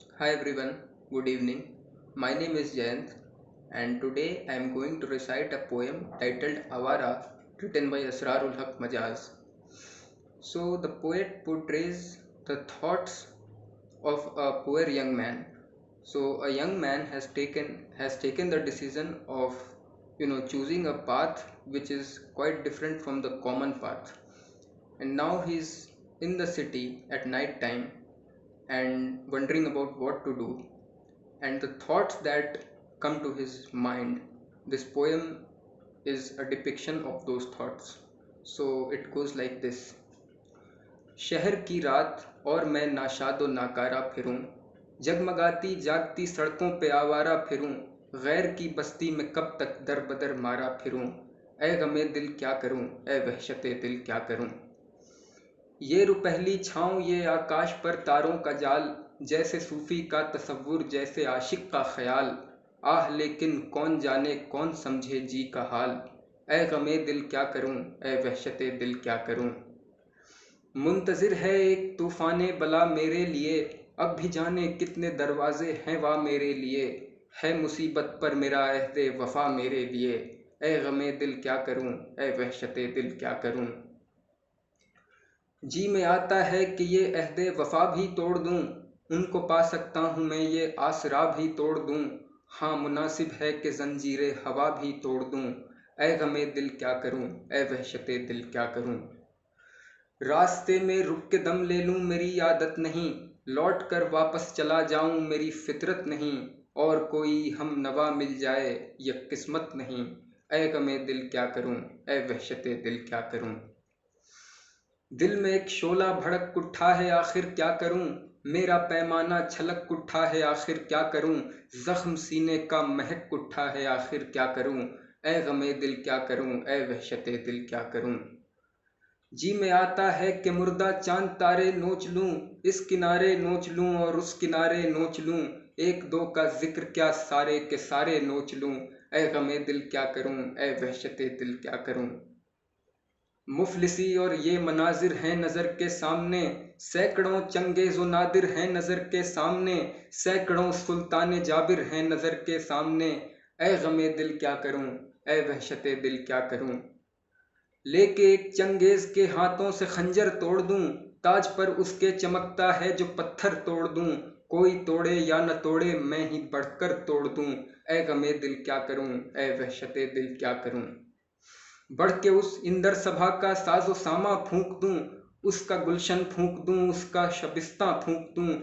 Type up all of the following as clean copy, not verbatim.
Hi everyone, good evening. My name is Jayant and today I am going to recite a poem titled Awara written by Asrarul Haq Majaz. So the poet portrays the thoughts of a poor young man. So a young man has taken the decision of choosing a path which is quite different from the common path, and now he's in the city at night time and wondering about what to do and the thoughts that come to his mind. This poem is a depiction of those thoughts. So it goes like this. शहर की रात और मैं नाशादो नाकारा फिरूं, जगमगाती जागती सड़कों पे आवारा फिरूं, गैर की बस्ती में कब तक दर बदर मारा फिरूं, ए गमे दिल क्या करूं, ए वहशते दिल क्या करूं। ये रुपहली छाँव ये आकाश पर तारों का जाल, जैसे सूफी का तसव्वुर जैसे आशिक का ख्याल, आह लेकिन कौन जाने कौन समझे जी का हाल, ए गमे दिल क्या करूं, ए वहशते दिल क्या करूं। मुंतज़िर है एक तूफ़ाने बला मेरे लिए, अब भी जाने कितने दरवाजे हैं वा मेरे लिए, है मुसीबत पर मेरा अहदे वफ़ा मेरे लिए, ए गमे दिल क्या करूं, ए वहशते दिल क्या करूं। जी में आता है कि ये अहदे वफ़ा भी तोड़ दूं, उनको पा सकता हूँ मैं ये आसरा भी तोड़ दूं, हाँ मुनासिब है कि ज़ंजीरे हवा भी तोड़ दूं, ए गमे दिल क्या करूं, ए वहशते दिल क्या करूं। रास्ते में रुक के दम ले लूं मेरी आदत नहीं, लौट कर वापस चला जाऊं मेरी फितरत नहीं, और कोई हम नवा मिल जाए ये किस्मत नहीं, ए गमे दिल क्या करूं, ए वहशते दिल क्या करूं। दिल में एक शोला भड़क उठा है आखिर क्या करूं, मेरा पैमाना छलक उठा है आखिर क्या करूं, जख्म सीने का महक उठा है आखिर क्या करूं, ए गमे दिल क्या करूं, ए वहशते दिल क्या करूं। जी में आता है कि मुर्दा चांद तारे नोच लूं, इस किनारे नोच लूं और उस किनारे नोच लूं, एक दो का जिक्र क्या सारे के सारे नोच लूं, ए गमे दिल क्या करूं, ए वहशते दिल क्या करूं। मुफलिसी और ये मनाजिर हैं नज़र के सामने, सैकड़ों चंगेज़ व नादिर हैं नज़र के सामने, सैकड़ों सुल्तान जाबिर हैं नज़र के सामने, ए गमे दिल क्या करूं, ए वहशते दिल क्या करूं। लेके एक चंगेज़ के हाथों से खंजर तोड़ दूं, ताज पर उसके चमकता है जो पत्थर तोड़ दूं, कोई तोड़े या न तोड़े मैं ही बढ़कर तोड़ दूं, ए गमे दिल क्या करूं, ए वहशते दिल क्या करूं। बढ़ के उस इंदर सभा का साजो सामा फूंक दूं, उसका गुलशन फूंक दूं, उसका शबिस्ता फूंक दूं,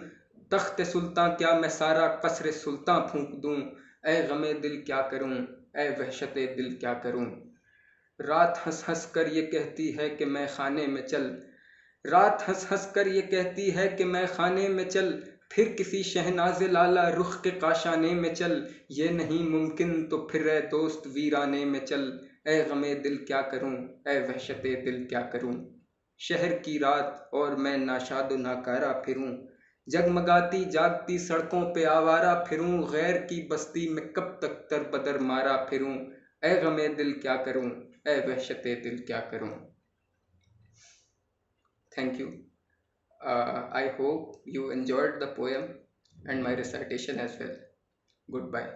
तख्त सुल्तान क्या मैं सारा कसरे सुल्तान फूंक दूं, ए गमे दिल क्या करूं, ए वहशते दिल क्या करूं। रात हंस हंस कर ये कहती है कि मैं खाने में चल, रात हंस हंस कर ये कहती है कि मैं खाने में चल, फिर किसी शहनाज़े लाला रुख के काशाने में चल, ये नहीं मुमकिन तो फिर ए दोस्त वीराने में चल, ए गमे दिल क्या करूं, ए वहशते दिल क्या करूं। शहर की रात और मैं नाशादो नाकारा फिरूं, जगमगाती जागती सड़कों पे आवारा फिरूं, गैर की बस्ती में कब तक तर बदर मारा फिरूं, ए गमे दिल क्या करूं, ए वहशते दिल क्या करूं। Thank you. I hope you enjoyed the poem and my recitation as well. Goodbye.